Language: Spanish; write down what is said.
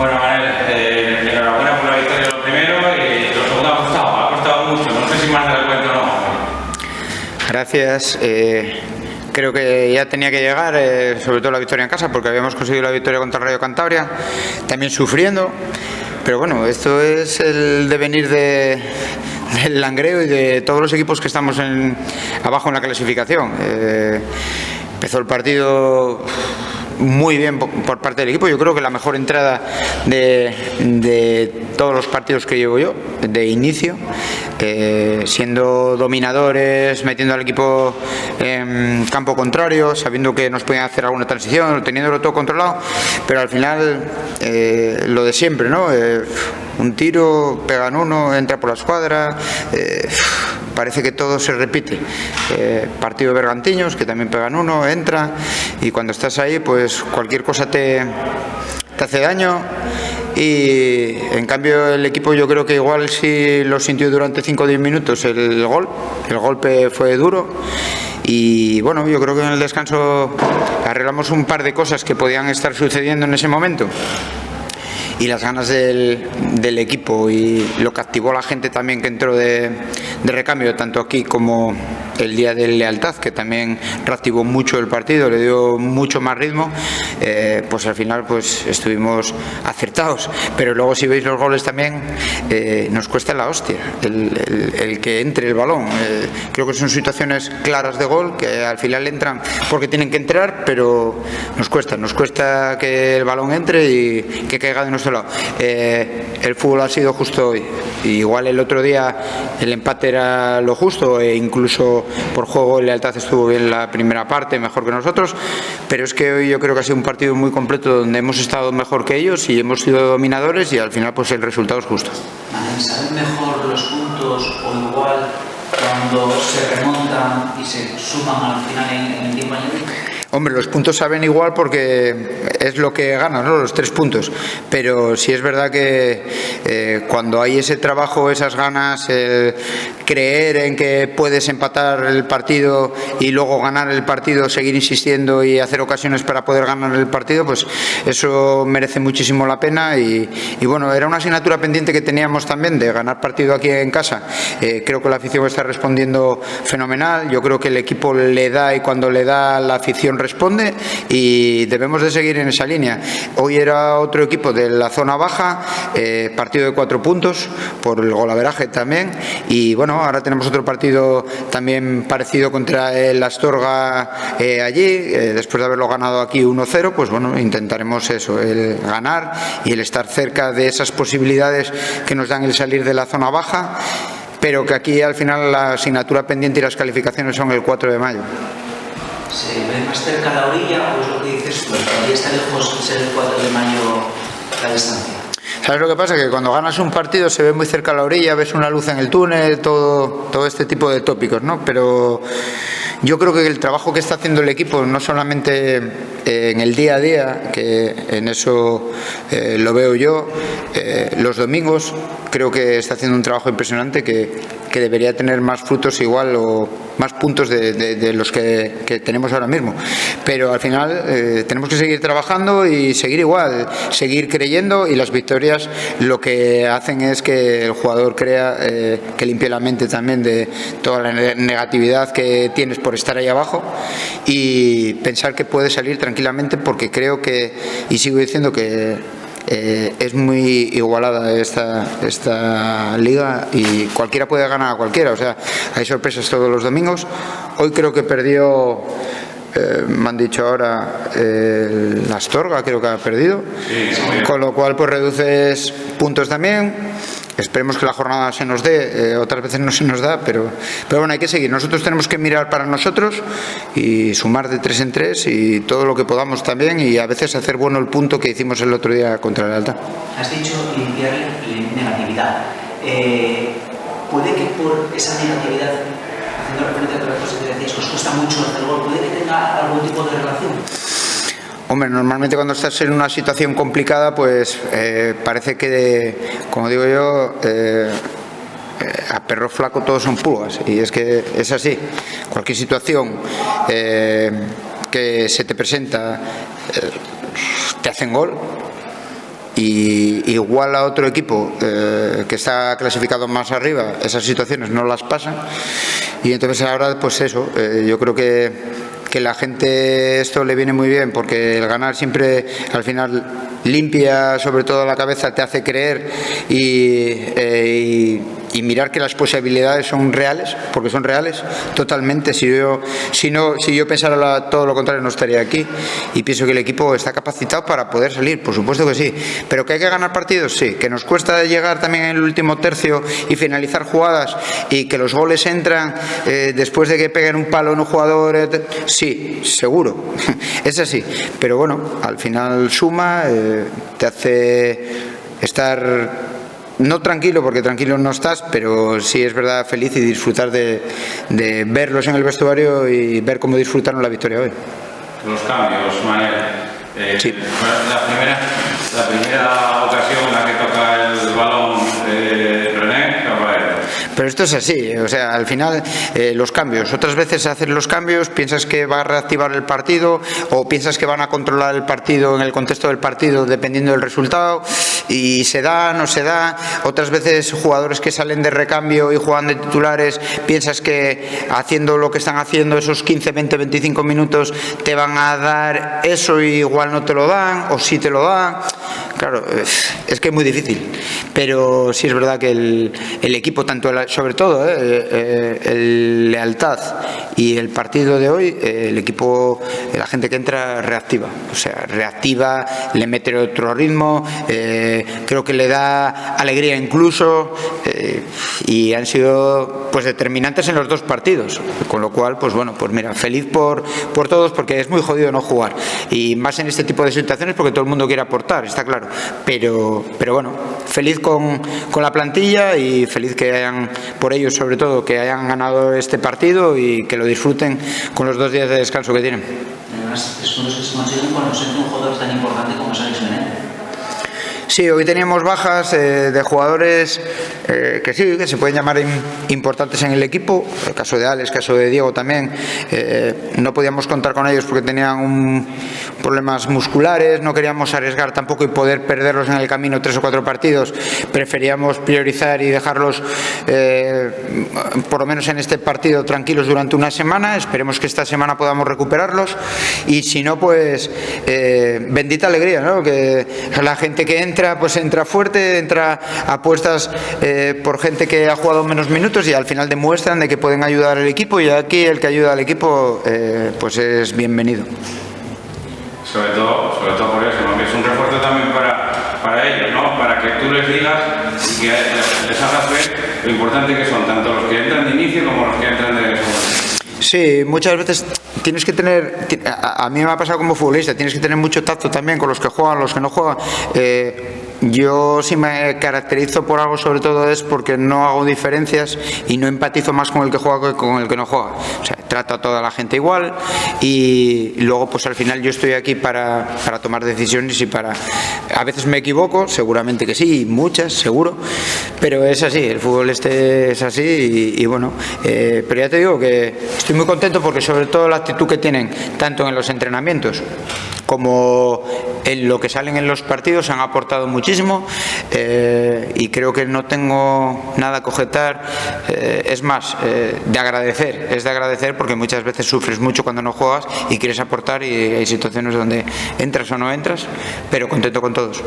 Bueno, Manel, enhorabuena por la victoria lo primero y lo segundo ha costado mucho, no sé si más de la cuenta o no. Gracias. Creo que ya tenía que llegar, sobre todo la victoria en casa, porque habíamos conseguido la victoria contra el Rayo Cantabria, también sufriendo, pero bueno, esto es el devenir del Langreo y de todos los equipos que estamos abajo en la clasificación. Empezó el partido muy bien por parte del equipo. Yo creo que la mejor entrada de todos los partidos que llevo yo, de inicio, siendo dominadores, metiendo al equipo en campo contrario, sabiendo que nos podían hacer alguna transición, teniéndolo todo controlado, pero al final lo de siempre, ¿no? Un tiro, pegan uno, entra por la escuadra, parece que todo se repite. Partido de Bergantiños, que también pegan uno, entra, y cuando estás ahí, pues cualquier cosa te hace daño. Y en cambio el equipo, yo creo que igual sí lo sintió durante 5 o 10 minutos el golpe fue duro. Y bueno, yo creo que en el descanso arreglamos un par de cosas que podían estar sucediendo en ese momento. Y las ganas del equipo y lo que activó la gente también que entró de recambio, tanto aquí como el día de Lealtad, que también reactivó mucho el partido, le dio mucho más ritmo, pues al final pues estuvimos acertados. Pero luego, si veis los goles también, nos cuesta la hostia el que entre el balón. Creo que son situaciones claras de gol que al final entran porque tienen que entrar, pero nos cuesta que el balón entre y que caiga de nuestro lado. El fútbol ha sido justo hoy. Igual el otro día el empate era lo justo, e incluso por juego el Lealtad estuvo bien la primera parte, mejor que nosotros, pero es que hoy yo creo que ha sido un partido muy completo donde hemos estado mejor que ellos y hemos sido dominadores, y al final pues el resultado es justo. ¿Saben mejor los puntos o igual cuando se remontan y se suman al final en el tiempo añadido? Hombre, los puntos saben igual porque es lo que ganan, ¿no? Los 3 puntos. Pero sí es verdad que cuando hay ese trabajo, esas ganas, el creer en que puedes empatar el partido y luego ganar el partido, seguir insistiendo y hacer ocasiones para poder ganar el partido, pues eso merece muchísimo la pena. Y bueno, era una asignatura pendiente que teníamos también de ganar partido aquí en casa. Creo que la afición está respondiendo fenomenal. Yo creo que el equipo le da, y cuando le da, la afición responde, y debemos de seguir en esa línea. Hoy era otro equipo de la zona baja, partido de 4 puntos por el golaveraje también, y bueno, ahora tenemos otro partido también parecido contra el Astorga allí, después de haberlo ganado aquí 1-0, pues bueno, intentaremos eso, el ganar y el estar cerca de esas posibilidades que nos dan el salir de la zona baja, pero que aquí al final la asignatura pendiente y las calificaciones son el 4 de mayo. ¿Se ve más cerca la orilla o es lo que dices tú? ¿Todavía está lejos de ser el 4 de mayo la distancia? ¿Sabes lo que pasa? Que cuando ganas un partido se ve muy cerca la orilla, ves una luz en el túnel, todo este tipo de tópicos, ¿no? Pero yo creo que el trabajo que está haciendo el equipo, no solamente en el día a día, que en eso lo veo yo, los domingos, creo que está haciendo un trabajo impresionante que debería tener más frutos igual o más puntos de los que tenemos ahora mismo. Pero al final tenemos que seguir trabajando y seguir igual, seguir creyendo, y las victorias lo que hacen es que el jugador crea, que limpie la mente también de toda la negatividad que tienes por estar ahí abajo, y pensar que puede salir tranquilamente, porque creo que, y sigo diciendo que es muy igualada esta liga y cualquiera puede ganar a cualquiera. O sea, hay sorpresas todos los domingos. Hoy creo que perdió, me han dicho ahora, la Astorga creo que ha perdido, con lo cual pues reduces puntos también. Esperemos que la jornada se nos dé, otras veces no se nos da, pero bueno, hay que seguir. Nosotros tenemos que mirar para nosotros y sumar de 3 en 3 y todo lo que podamos también, y a veces hacer bueno el punto que hicimos el otro día contra el Lealtad. Has dicho limpiar negatividad. ¿Puede que por esa negatividad, haciendo referencia a otras cosas que decías, os cuesta mucho hacer gol, puede que tenga algún tipo de relación? Hombre, normalmente cuando estás en una situación complicada, pues parece que, como digo yo, a perro flaco todos son pulgas, y es que es así. Cualquier situación que se te presenta, te hacen gol, y igual a otro equipo que está clasificado más arriba, esas situaciones no las pasan, y entonces ahora pues eso, yo creo que la gente esto le viene muy bien, porque el ganar siempre al final limpia sobre todo la cabeza, te hace creer y mirar que las posibilidades son reales, porque son reales totalmente. Si yo pensara todo lo contrario no estaría aquí, y pienso que el equipo está capacitado para poder salir, por supuesto que sí, pero que hay que ganar partidos, sí, que nos cuesta llegar también en el último tercio y finalizar jugadas, y que los goles entran después de que peguen un palo en un jugador, sí, seguro, es así, pero bueno, al final suma, te hace estar no tranquilo, porque tranquilo no estás, pero sí es verdad feliz y disfrutar de verlos en el vestuario y ver cómo disfrutaron la victoria hoy. Los cambios, Manel. Sí. La primera ocasión en la que toca el balón René, Rafael. Pero esto es así, o sea, al final los cambios, otras veces haces los cambios, piensas que va a reactivar el partido o piensas que van a controlar el partido en el contexto del partido dependiendo del resultado, y se da, no se da. Otras veces jugadores que salen de recambio y juegan de titulares, piensas que haciendo lo que están haciendo esos 15, 20, 25 minutos te van a dar eso, y igual no te lo dan, o sí te lo dan. Claro, es que es muy difícil, pero sí es verdad que el equipo, tanto sobre todo el lealtad y el partido de hoy, el equipo, la gente que entra reactiva, o sea, reactiva, le mete otro ritmo, creo que le da alegría incluso, y han sido pues determinantes en los dos partidos, con lo cual pues bueno, pues mira, feliz por todos, porque es muy jodido no jugar, y más en este tipo de situaciones, porque todo el mundo quiere aportar, está claro, pero bueno, feliz con la plantilla, y feliz que hayan, por ellos sobre todo, que hayan ganado este partido y que lo disfruten con los 2 días de descanso que tienen. Además, 3 puntos que se consiguen con ausencia de un jugador tan importante como es Alex Menéndez. Sí, hoy teníamos bajas de jugadores que sí, que se pueden llamar importantes en el equipo. El caso de Alex, el caso de Diego también. No podíamos contar con ellos porque tenían problemas musculares. No queríamos arriesgar tampoco y poder perderlos en el camino 3 o 4 partidos. Preferíamos priorizar y dejarlos, por lo menos en este partido, tranquilos durante una semana. Esperemos que esta semana podamos recuperarlos. Y si no, pues bendita alegría, ¿no? Que la gente que entra, pues entra fuerte, entra a puestas por gente que ha jugado menos minutos, y al final demuestran de que pueden ayudar al equipo, y aquí el que ayuda al equipo pues es bienvenido. Sobre todo por eso, ¿no? Que es un refuerzo también para ellos, ¿no? Para que tú les digas y que les hagas ver lo importante que son tanto los que entran de inicio como los que entran de segundo. Sí, muchas veces tienes que tener, a mí me ha pasado como futbolista, tienes que tener mucho tacto también con los que juegan, los que no juegan. Yo si me caracterizo por algo, sobre todo es porque no hago diferencias y no empatizo más con el que juega que con el que no juega. O sea, trato a toda la gente igual, y luego pues al final yo estoy aquí para tomar decisiones y para... A veces me equivoco, seguramente que sí, muchas, seguro, pero es así, el fútbol es así, y bueno, pero ya te digo que estoy muy contento porque sobre todo la actitud que tienen, tanto en los entrenamientos como en lo que salen en los partidos, han aportado muchísimo, y creo que no tengo nada que objetar, es más, de agradecer, porque muchas veces sufres mucho cuando no juegas y quieres aportar, y hay situaciones donde entras o no entras, pero contento con todos.